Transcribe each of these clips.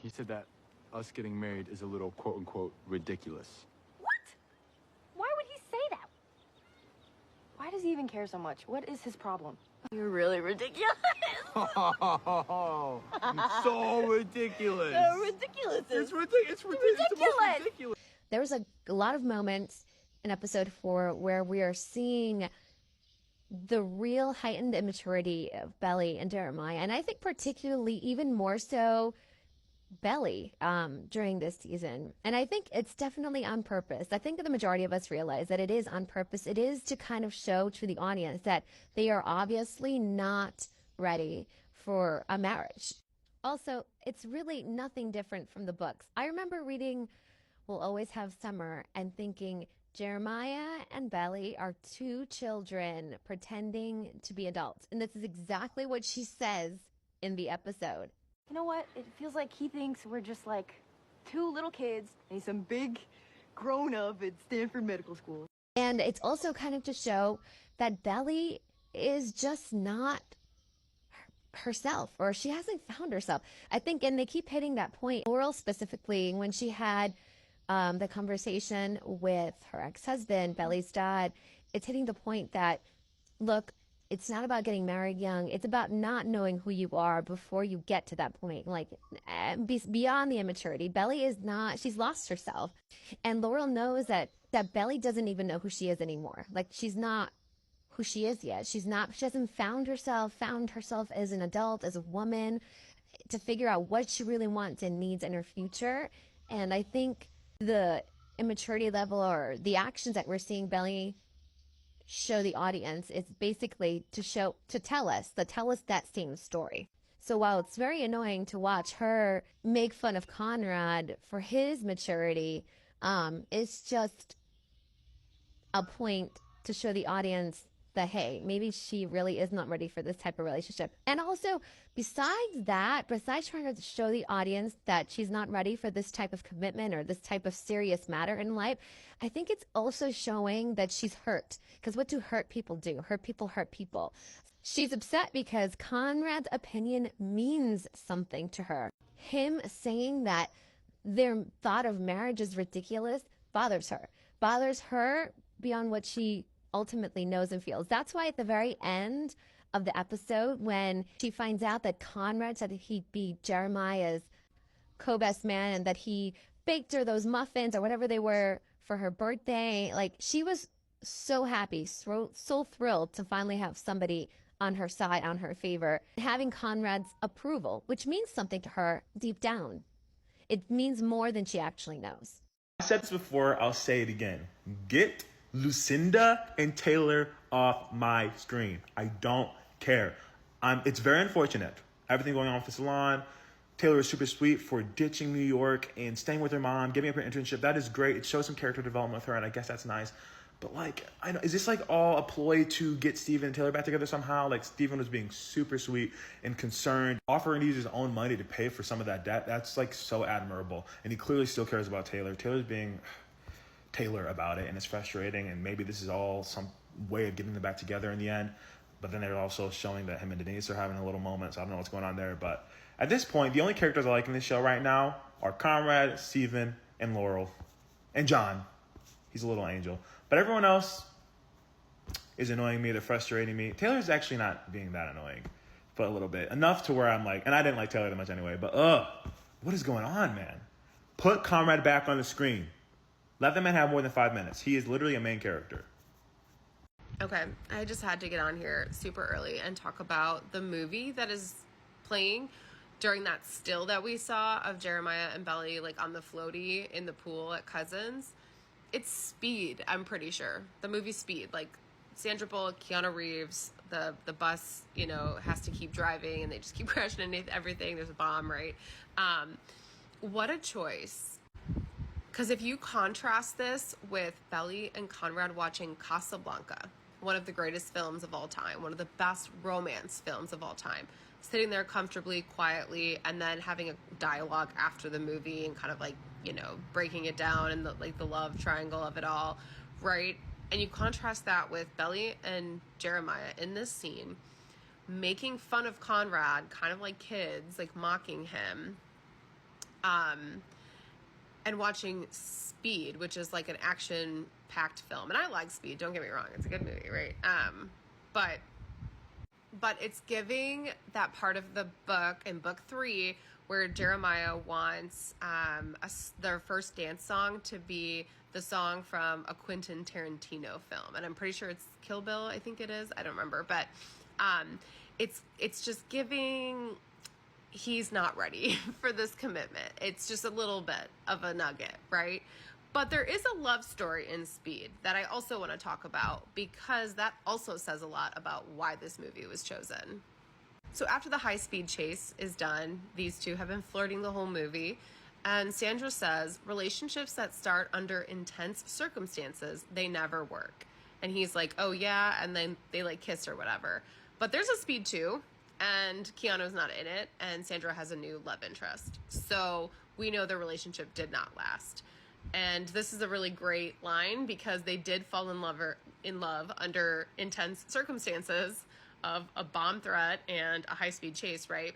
He said that us getting married is a little quote-unquote ridiculous. What? Why would he say that? Why does he even care so much? What is his problem? You're really ridiculous. Oh, so ridiculous. So ridiculous. It's ridiculous. It's ridiculous. Ridiculous. There was a lot of moments in episode 4 where we are seeing the real heightened immaturity of Belly and Jeremiah. And I think particularly even more so Belly during this season. And I think it's definitely on purpose. I think the majority of us realize that it is on purpose. It is to kind of show to the audience that they are obviously not ready for a marriage. Also, it's really nothing different from the books. I remember reading We'll Always Have Summer and thinking Jeremiah and Belly are two children pretending to be adults. And this is exactly what she says in the episode. You know what? It feels like he thinks we're just like two little kids and he's some big grown-up at Stanford Medical School. And it's also kind of to show that Belly is just not herself, or she hasn't found herself. I think, and they keep hitting that point, Laurel specifically, when she had the conversation with her ex-husband, Belly's dad, it's hitting the point that, look, it's not about getting married young. It's about not knowing who you are before you get to that point. Like, beyond the immaturity, Belly is not, she's lost herself. And Laurel knows that Belly doesn't even know who she is anymore. Like, she's not who she is yet. She hasn't found herself as an adult, as a woman, to figure out what she really wants and needs in her future. And I think the immaturity level or the actions that we're seeing Belly show the audience is basically to tell us that same story. So while it's very annoying to watch her make fun of Conrad for his maturity, it's just a point to show the audience that, hey, maybe she really is not ready for this type of relationship. And also, besides trying to show the audience that she's not ready for this type of commitment or this type of serious matter in life, I think it's also showing that she's hurt. Because what do hurt people do? Hurt people. She's upset because Conrad's opinion means something to her. Him saying that their thought of marriage is ridiculous bothers her beyond what she ultimately knows and feels. That's why at the very end of the episode, when she finds out that Conrad said that he'd be Jeremiah's co-best man and that he baked her those muffins or whatever they were for her birthday, like, she was so happy, so thrilled to finally have somebody on her side, on her favor, having Conrad's approval, which means something to her deep down. It means more than she actually knows. I said this before, I'll say it again. Get Lucinda and Taylor off my screen. I don't care. It's very unfortunate. Everything going on with the salon. Taylor is super sweet for ditching New York and staying with her mom, giving up her internship. That is great. It shows some character development with her, and I guess that's nice. But, like, I know, is this like all a ploy to get Steven and Taylor back together somehow? Like, Steven was being super sweet and concerned, offering to use his own money to pay for some of that debt. That's, like, so admirable. And he clearly still cares about Taylor. Taylor's being Taylor about it, and it's frustrating. And maybe this is all some way of getting them back together in the end. But then they're also showing that him and Denise are having a little moment. So I don't know what's going on there. But at this point, the only characters I like in this show right now are Conrad, Steven, and Laurel. And John. He's a little angel. But everyone else is annoying me. They're frustrating me. Taylor's actually not being that annoying, but a little bit. Enough to where I'm like, and I didn't like Taylor that much anyway, but what is going on, man? Put Conrad back on the screen. Let the man have more than 5 minutes. He is literally a main character. Okay, I just had to get on here super early and talk about the movie that is playing during that still that we saw of Jeremiah and Belly, like, on the floaty in the pool at Cousins. It's Speed, I'm pretty sure. The movie Speed, like, Sandra Bullock, Keanu Reeves, the bus, you know, has to keep driving and they just keep crashing into everything. There's a bomb, right? What a choice. Because if you contrast this with Belly and Conrad watching Casablanca, one of the greatest films of all time, one of the best romance films of all time, sitting there comfortably, quietly, and then having a dialogue after the movie and kind of, like, you know, breaking it down and the love triangle of it all, right? And you contrast that with Belly and Jeremiah in this scene, making fun of Conrad, kind of like kids, like mocking him. and watching Speed, which is like an action-packed film. And I like Speed, don't get me wrong. It's a good movie, right? But it's giving that part of the book in book 3 where Jeremiah wants their first dance song to be the song from a Quentin Tarantino film. And I'm pretty sure it's Kill Bill, I think it is. I don't remember. But it's just giving... he's not ready for this commitment. It's just a little bit of a nugget, right? But there is a love story in Speed that I also want to talk about because that also says a lot about why this movie was chosen. So after the high-speed chase is done, these two have been flirting the whole movie, and Sandra says relationships that start under intense circumstances, they never work. And he's like, oh yeah, and then they like kiss or whatever. But there's a Speed 2, and Keanu's not in it, and Sandra has a new love interest. So we know their relationship did not last. And this is a really great line because they did fall in love under intense circumstances of a bomb threat and a high-speed chase, right?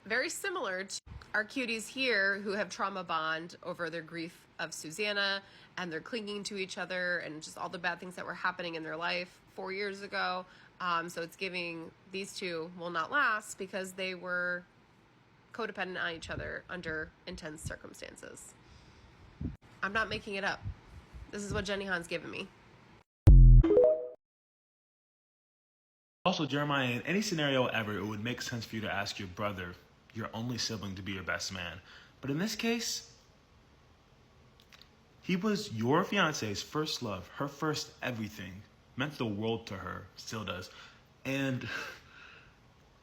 Very similar to our cuties here who have trauma bond over their grief of Susanna, and they're clinging to each other and just all the bad things that were happening in their life 4 years ago. So it's giving these two will not last because they were codependent on each other under intense circumstances. I'm not making it up. This is what Jenny Han's given me. Also, Jeremiah, in any scenario ever, it would make sense for you to ask your brother, your only sibling, to be your best man. But in this case, he was your fiance's first love, her first everything. Meant the world to her, still does. And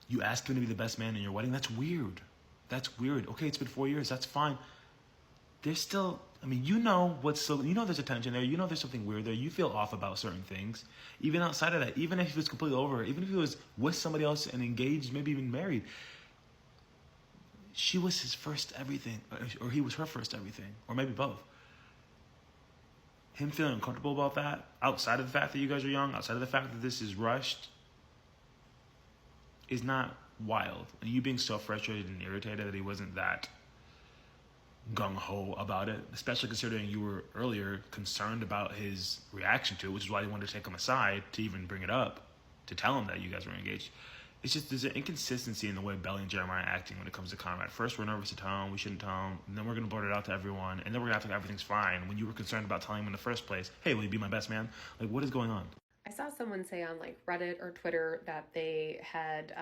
you ask him to be the best man in your wedding? That's weird. That's weird. Okay, it's been 4 years. That's fine. There's still, I mean, you know there's a tension there. You know there's something weird there. You feel off about certain things. Even outside of that, even if he was completely over, even if he was with somebody else and engaged, maybe even married, she was his first everything, or he was her first everything, or maybe both. Him feeling uncomfortable about that, outside of the fact that you guys are young, outside of the fact that this is rushed, is not wild. And you being so frustrated and irritated that he wasn't that gung-ho about it, especially considering you were earlier concerned about his reaction to it, which is why you wanted to take him aside to even bring it up, to tell him that you guys were engaged. It's just, there's an inconsistency in the way Belly and Jeremiah are acting when it comes to Conrad. First, we're nervous to tell him, we shouldn't tell him, and then we're going to blurt it out to everyone, and then we're going to act like everything's fine when you were concerned about telling him in the first place, hey, will you be my best man? Like, what is going on? I saw someone say on like Reddit or Twitter that they had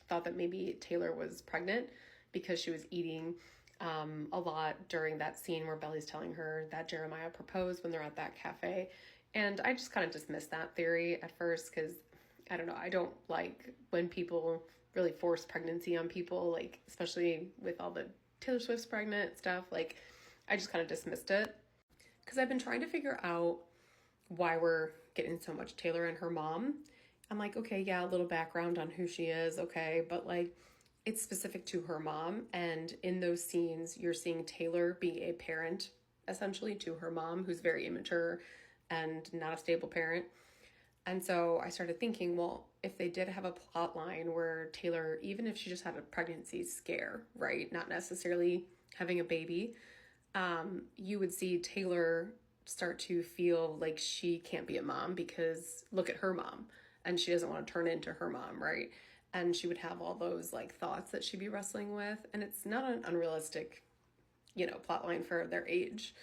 thought that maybe Taylor was pregnant because she was eating a lot during that scene where Belly's telling her that Jeremiah proposed when they're at that cafe. And I just kind of dismissed that theory at first because, I don't know, I don't like when people really force pregnancy on people, like, especially with all the Taylor Swift's pregnant stuff. Like, I just kind of dismissed it because I've been trying to figure out why we're getting so much Taylor and her mom. I'm like, okay, yeah, a little background on who she is, okay, but like, it's specific to her mom, and in those scenes, you're seeing Taylor be a parent, essentially, to her mom, who's very immature and not a stable parent. And so I started thinking, well, if they did have a plot line where Taylor, even if she just had a pregnancy scare, right, not necessarily having a baby, you would see Taylor start to feel like she can't be a mom because look at her mom, and she doesn't want to turn into her mom, right? And she would have all those like thoughts that she'd be wrestling with, and it's not an unrealistic, plot line for their age.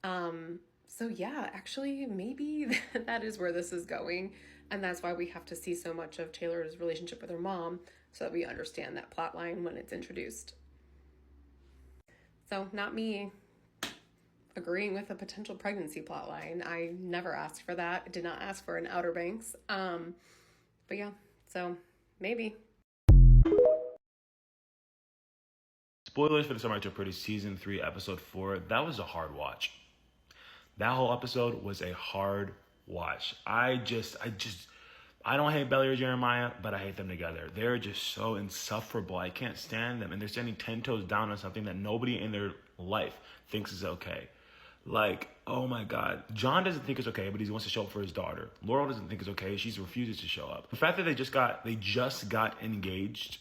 So yeah, actually, maybe that is where this is going, and that's why we have to see so much of Taylor's relationship with her mom so that we understand that plot line when it's introduced. So not me agreeing with a potential pregnancy plot line. I never asked for that. I did not ask for an Outer Banks. But yeah, so maybe. Spoilers for the Summer I Took Pretty Season 3, Episode 4. That was a hard watch. That whole episode was a hard watch. I don't hate Belly or Jeremiah, but I hate them together. They're just so insufferable. I can't stand them. And they're standing 10 toes down on something that nobody in their life thinks is okay. Like, oh my God. John doesn't think it's okay, but he wants to show up for his daughter. Laurel doesn't think it's okay. She refuses to show up. The fact that they just got engaged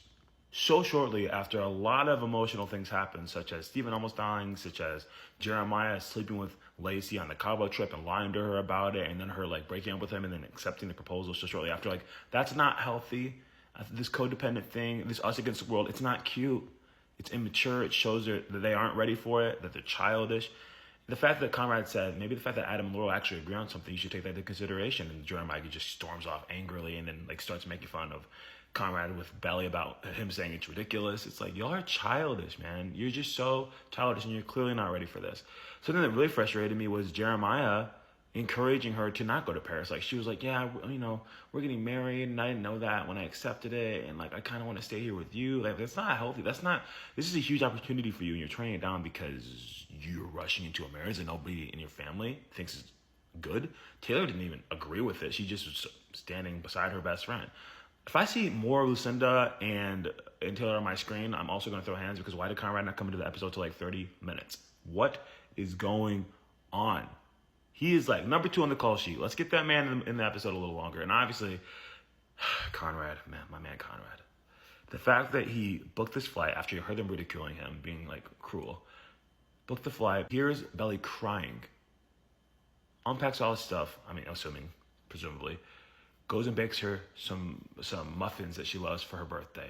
so shortly after a lot of emotional things happen, such as Stephen almost dying, such as Jeremiah sleeping with Lacey on the Cabo trip and lying to her about it, and then her like breaking up with him and then accepting the proposal so shortly after. Like, that's not healthy. This codependent thing, this us against the world, it's not cute. It's immature. It shows that they aren't ready for it, that they're childish. The fact that Conrad said, maybe the fact that Adam and Laurel actually agree on something, you should take that into consideration. And Jeremiah just storms off angrily and then like starts making fun of Conrad with Belly about him saying it's ridiculous. It's like, y'all are childish, man. You're just so childish and you're clearly not ready for this. Something that really frustrated me was Jeremiah encouraging her to not go to Paris. Like, she was like, yeah, you know, we're getting married and I didn't know that when I accepted it. And like, I kind of want to stay here with you. Like, that's not healthy. This is a huge opportunity for you and you're turning it down because you're rushing into a marriage that nobody in your family thinks is good. Taylor didn't even agree with it. She just was standing beside her best friend. If I see more Lucinda and Taylor on my screen, I'm also going to throw hands because why did Conrad not come into the episode till like 30 minutes? What is going on? He is like number 2 on the call sheet. Let's get that man in the episode a little longer. And obviously, Conrad, man, my man Conrad. The fact that he booked this flight after you heard them ridiculing him, being like cruel, booked the flight, hears Belly crying, unpacks all his stuff, I mean, assuming, presumably, goes and bakes her some muffins that she loves for her birthday,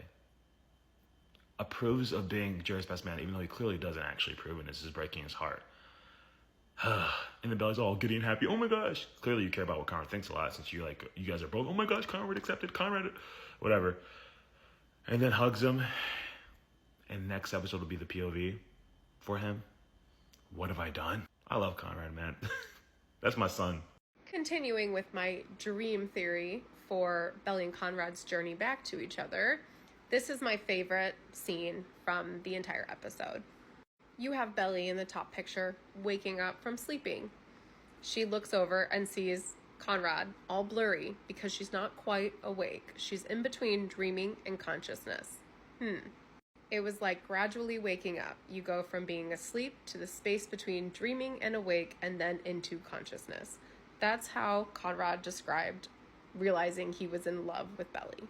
approves of being Jerry's best man, even though he clearly doesn't actually approve, and this is breaking his heart. And then Belly's all giddy and happy. Oh my gosh. Clearly you care about what Conrad thinks a lot since you guys are both, oh my gosh, Conrad accepted, Conrad, whatever. And then hugs him. And next episode will be the POV for him. What have I done? I love Conrad, man. That's my son. Continuing with my dream theory for Belly and Conrad's journey back to each other, this is my favorite scene from the entire episode. You have Belly in the top picture, waking up from sleeping. She looks over and sees Conrad, all blurry, because she's not quite awake. She's in between dreaming and consciousness. It was like gradually waking up. You go from being asleep to the space between dreaming and awake and then into consciousness. That's how Conrad described realizing he was in love with Belly.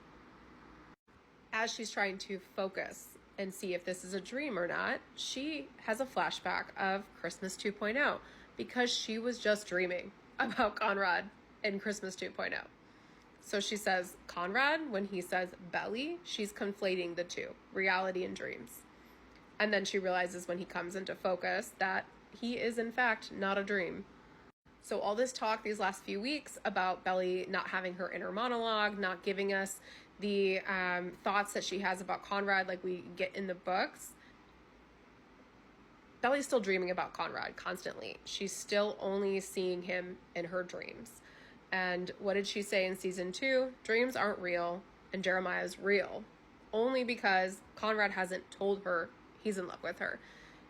As she's trying to focus and see if this is a dream or not, she has a flashback of Christmas 2.0 because she was just dreaming about Conrad in Christmas 2.0. So she says Conrad, when he says Belly, she's conflating the two, reality and dreams. And then she realizes when he comes into focus that he is in fact not a dream. So all this talk these last few weeks about Belly not having her inner monologue, not giving us the thoughts that she has about Conrad like we get in the books. Belly's still dreaming about Conrad constantly. She's still only seeing him in her dreams. And what did she say in season 2? Dreams aren't real and Jeremiah's real. Only because Conrad hasn't told her he's in love with her.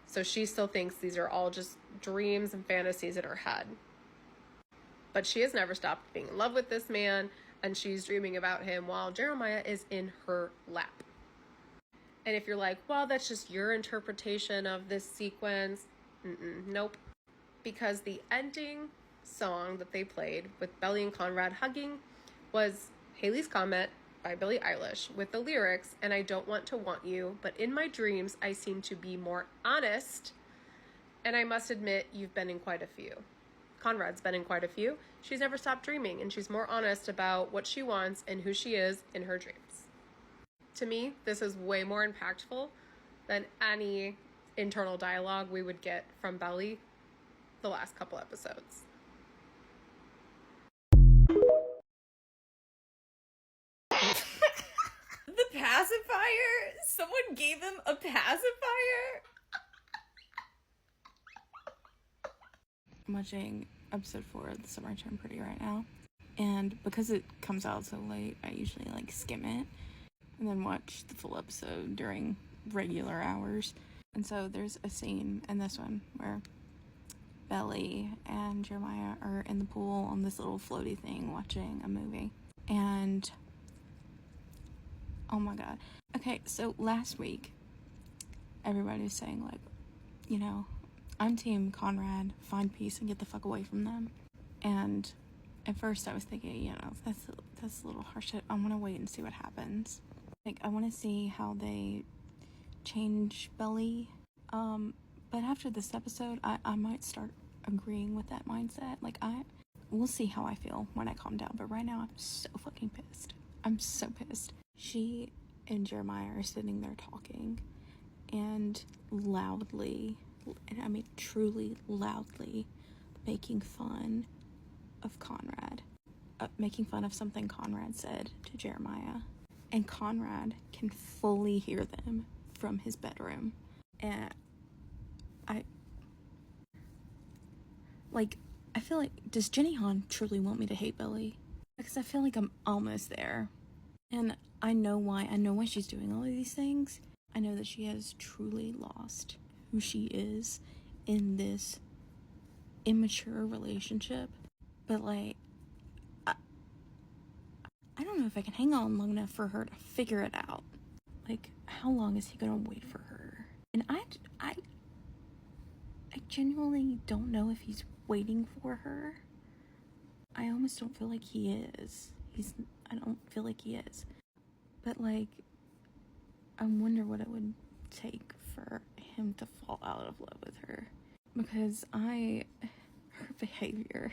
So she still thinks these are all just dreams and fantasies in her head. But she has never stopped being in love with this man, and she's dreaming about him while Jeremiah is in her lap. And if you're like, well, that's just your interpretation of this sequence, nope. Because the ending song that they played with Belly and Conrad hugging was Haley's Comet by Billie Eilish with the lyrics, and I don't want to want you, but in my dreams I seem to be more honest, and I must admit you've been in quite a few. Conrad's been in quite a few. She's never stopped dreaming, and she's more honest about what she wants and who she is in her dreams. To me, this is way more impactful than any internal dialogue we would get from Belly the last couple episodes. The pacifier? Someone gave him a pacifier? I'm watching episode 4 of The Summer Turned Pretty right now. And because it comes out so late, I usually skim it and then watch the full episode during regular hours. And so there's a scene in this one where Belly and Jeremiah are in the pool on this little floaty thing watching a movie. And oh my god. Okay, so last week everybody was saying I'm team Conrad, find peace and get the fuck away from them. And at first I was thinking, that's a little harsh. I want to wait and see what happens. Like, I want to see how they change Belly. But after this episode, I might start agreeing with that mindset. Like, we'll see how I feel when I calm down. But right now, I'm so fucking pissed. I'm so pissed. She and Jeremiah are sitting there talking and loudly, and I mean truly loudly, making fun of Conrad. Making fun of something Conrad said to Jeremiah. And Conrad can fully hear them from his bedroom. And I feel like, does Jenny Han truly want me to hate Belly? Because I feel like I'm almost there. And I know why. I know why she's doing all of these things. I know that she has truly lost who she is in this immature relationship. But, like, I don't know if I can hang on long enough for her to figure it out. Like, how long is he gonna wait for her? And I genuinely don't know if he's waiting for her. I almost don't feel like he is. I don't feel like he is. But, like, I wonder what it would take for him to fall out of love with her. Because her behavior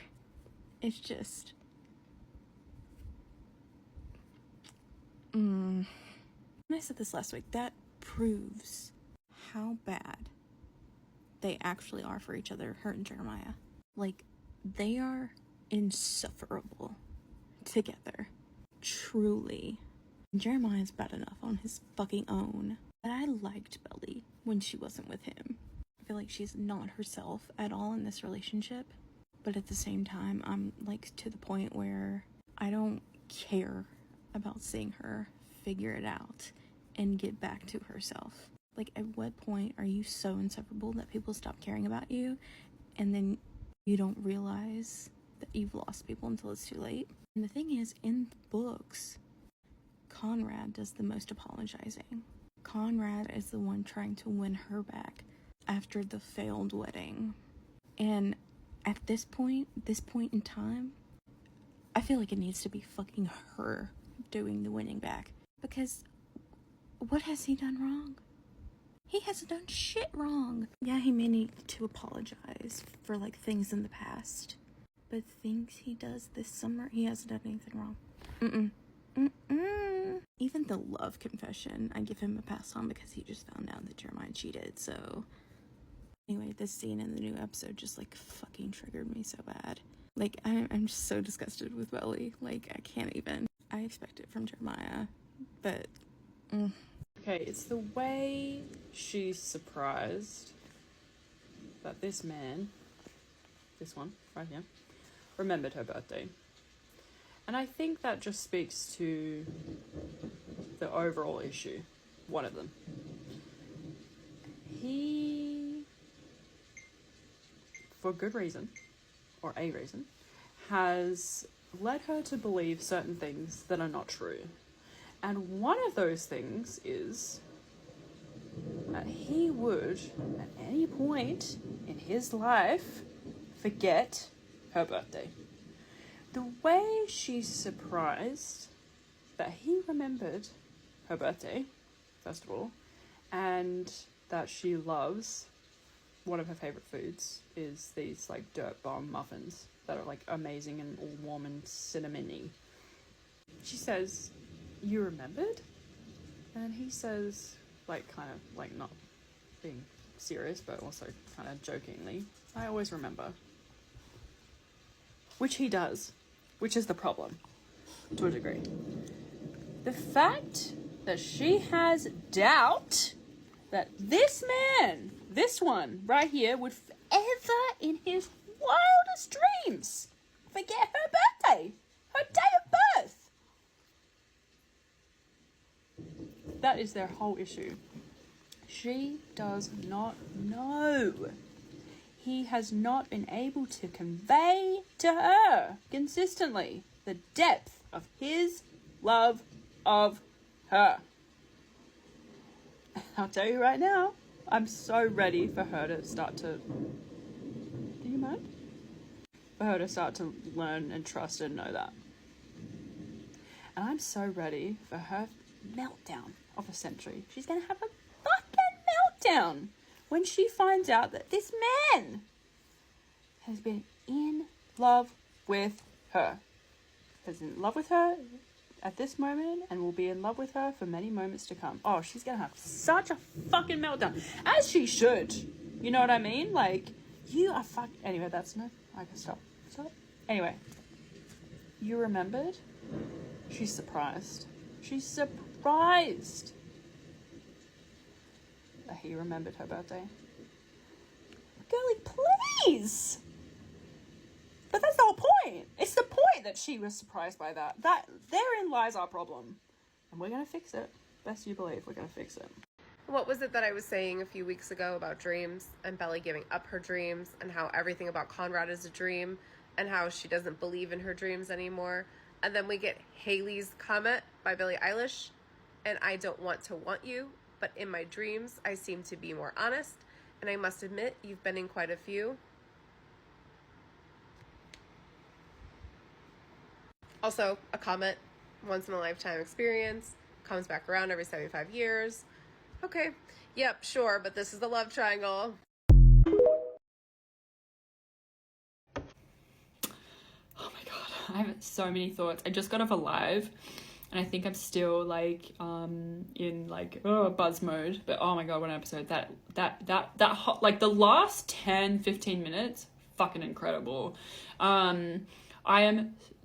is just... And I said this last week, that proves how bad they actually are for each other, her and Jeremiah. Like, they are insufferable together. Truly. Jeremiah's bad enough on his fucking own. But I liked Belly when she wasn't with him. I feel like she's not herself at all in this relationship. But at the same time, I'm, like, to the point where I don't care about seeing her figure it out and get back to herself. Like, at what point are you so insufferable that people stop caring about you, and then you don't realize that you've lost people until it's too late? And the thing is, in the books, Conrad does the most apologizing. Conrad is the one trying to win her back after the failed wedding. And at this point in time, I feel like it needs to be fucking her doing the winning back. Because what has he done wrong? He hasn't done shit wrong. Yeah, he may need to apologize for, like, things in the past. But things he does this summer, he hasn't done anything wrong. Even the love confession, I give him a pass on because he just found out that Jeremiah cheated, so... Anyway, this scene in the new episode just, like, fucking triggered me so bad. Like, I'm just so disgusted with Belly. Like, I can't even. I expect it from Jeremiah, but... Okay, it's the way she's surprised that this man, this one, right here, remembered her birthday. And I think that just speaks to the overall issue. One of them. He, for good reason, or a reason, has led her to believe certain things that are not true. And one of those things is that he would, at any point in his life, forget her birthday. The way she's surprised that he remembered her birthday, first of all, and that she loves, one of her favorite foods is these, like, dirt bomb muffins that are, like, amazing and all warm and cinnamony. She says, "You remembered?" And he says, like, kind of, like, not being serious, but also kind of jokingly, "I always remember." Which he does, which is the problem, to a degree. The fact that she has doubt that this man, this one right here, would ever in his wildest dreams forget her birthday, her day of birth. That is their whole issue. She does not know. He has not been able to convey to her consistently the depth of his love of her. I'll tell you right now, I'm so ready for her to start to... Do you mind? For her to start to learn and trust and know that. And I'm so ready for her meltdown of a century. She's going to have a fucking meltdown when she finds out that this man has been in love with her. Is in love with her at this moment and will be in love with her for many moments to come. Oh, she's going to have such a fucking meltdown. As she should. You know what I mean? Like, you are Anyway, that's no... I can stop. Anyway. You remembered? She's surprised. She's surprised that he remembered her birthday. Girlie, please! But that's the whole point. It's the point that she was surprised by that. Therein lies our problem. And we're going to fix it. Best you believe, we're going to fix it. What was it that I was saying a few weeks ago about dreams and Belly giving up her dreams and how everything about Conrad is a dream and how she doesn't believe in her dreams anymore? And then we get Haley's comment by Billie Eilish, and I don't want to want you, but in my dreams I seem to be more honest, and I must admit you've been in quite a few. Also, a comet, once in a lifetime experience, comes back around every 75 years. Okay, yep, sure, but this is the love triangle. Oh my god, I have so many thoughts. I just got off a live and I think I'm still like in like buzz mode, but oh my god, what an episode. That hot, like the last 10-15 minutes, fucking incredible.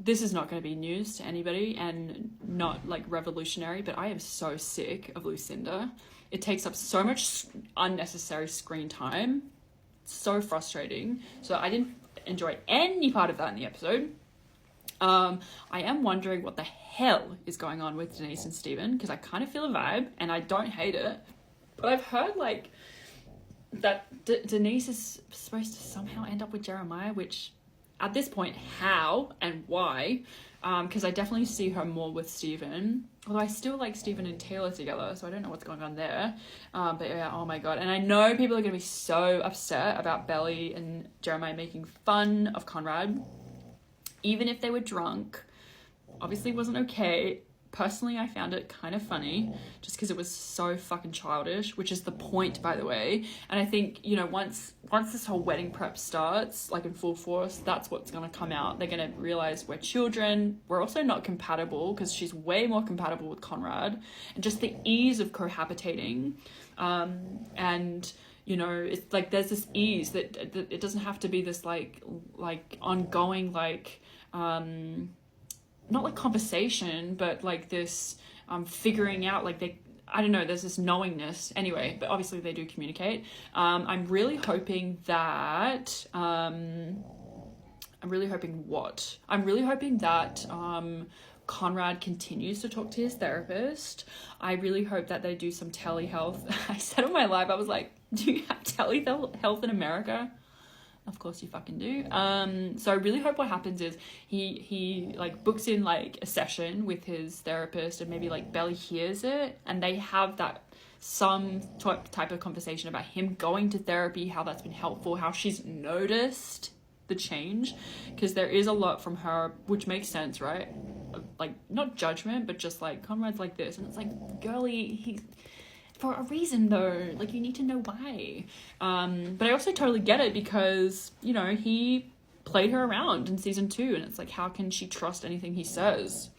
This is not going to be news to anybody and not like revolutionary, but I am so sick of Lucinda. It takes up so much unnecessary screen time. So frustrating. So I didn't enjoy any part of that in the episode. I am wondering what the hell is going on with Denise and Steven, because I kind of feel a vibe and I don't hate it. But I've heard like that Denise is supposed to somehow end up with Jeremiah, which at this point, how and why? Because I definitely see her more with Steven. Although I still like Steven and Taylor together, so I don't know what's going on there. But yeah, oh my god. And I know people are going to be so upset about Belly and Jeremiah making fun of Conrad. Even if they were drunk. Obviously wasn't okay. Personally, I found it kind of funny just because it was so fucking childish, which is the point, by the way. And I think, you know, once this whole wedding prep starts, like in full force, that's what's going to come out. They're going to realize we're children. We're also not compatible because she's way more compatible with Conrad. And just the ease of cohabitating. And, you know, it's like there's this ease that it doesn't have to be this like ongoing, like... not like conversation, but like this figuring out, like I don't know, there's this knowingness anyway, but obviously they do communicate. I'm really hoping that Conrad continues to talk to his therapist. I really hope that they do some telehealth. I said on my live, I was like, do you have telehealth in America? Of course you fucking do. So I really hope what happens is he like books in like a session with his therapist and maybe like Belly hears it and they have that some type of conversation about him going to therapy, how that's been helpful, how she's noticed the change, because there is a lot from her, which makes sense, right? Like not judgment, but just like Conrad's like this and it's like, girlie, he's for a reason though, like you need to know why. But I also totally get it because, you know, he played her around in season 2 and it's like, how can she trust anything he says?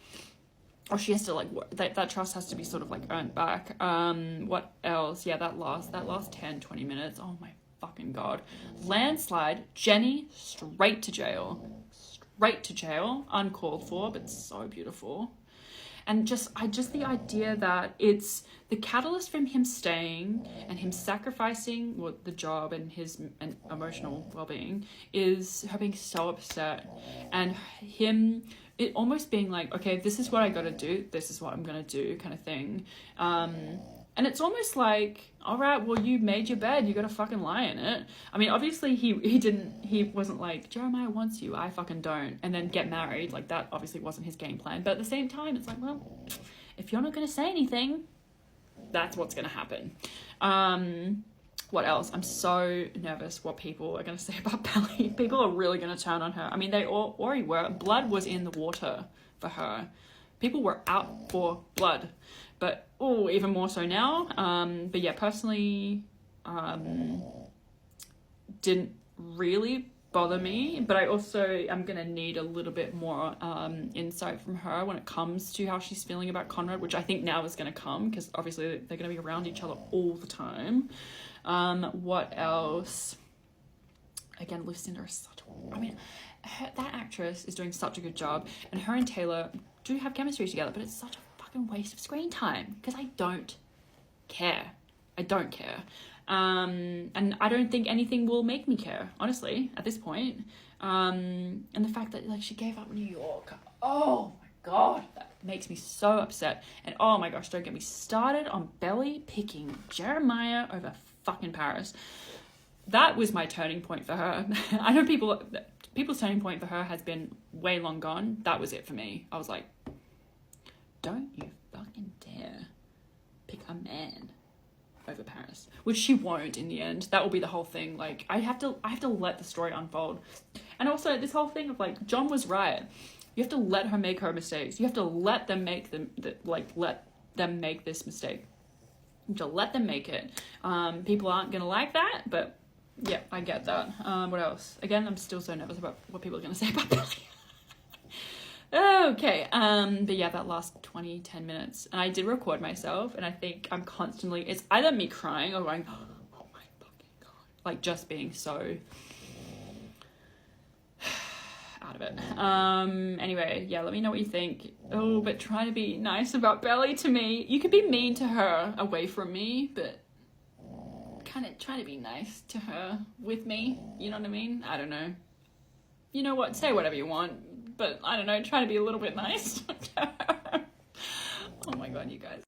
Or she has to like, that trust has to be sort of like earned back. What else? Yeah, that last 10-20 minutes, oh my fucking god. Landslide, Jenny straight to jail, uncalled for, but so beautiful. And just the idea that it's the catalyst from him staying and him sacrificing the job and his emotional well-being is her being so upset and him it almost being like, okay, this is what I gotta do, this is what I'm gonna do kind of thing. And it's almost like, all right, well, you made your bed, you gotta fucking lie in it. I mean, obviously he wasn't like, Jeremiah wants you, I fucking don't, and then get married. Like, that obviously wasn't his game plan. But at the same time, it's like, well, if you're not gonna say anything, that's what's gonna happen. What else? I'm so nervous what people are gonna say about Belly. People are really gonna turn on her. I mean, they all already were. Blood was in the water for her. People were out for blood, but even more so now. But yeah, personally, didn't really bother me, but I also am gonna need a little bit more insight from her when it comes to how she's feeling about Conrad, which I think now is gonna come, because obviously they're gonna be around each other all the time. What else? Again, Lucinda is such a, I mean, that actress is doing such a good job, and her and Taylor do have chemistry together, but it's such a fucking waste of screen time, because I don't care. I don't care. And I don't think anything will make me care, honestly, at this point. And the fact that, like, she gave up New York, oh my god, that makes me so upset. And oh my gosh, don't get me started on Belly picking Jeremiah over fucking Paris. That was my turning point for her. I know people's turning point for her has been way long gone. That was it for me. I was like, don't you fucking dare pick a man over Paris, which she won't in the end. That will be the whole thing. Like, I have to let the story unfold. And also this whole thing of, like, John was right. You have to let her make her mistakes. You have to let them make let them make this mistake. You have to let them make it. People aren't gonna like that, but yeah, I get that. What else? Again, I'm still so nervous about what people are gonna say about Billy. Okay, but yeah, that last 10 minutes, and I did record myself, and I think I'm constantly, it's either me crying or going, oh my fucking god, like, just being so out of it. Anyway, yeah, let me know what you think. Oh, but try to be nice about Belly to me. You could be mean to her away from me, but kind of try to be nice to her with me, you know what I mean? I don't know. You know what, say whatever you want, but I don't know, try to be a little bit nice. Oh my god, you guys.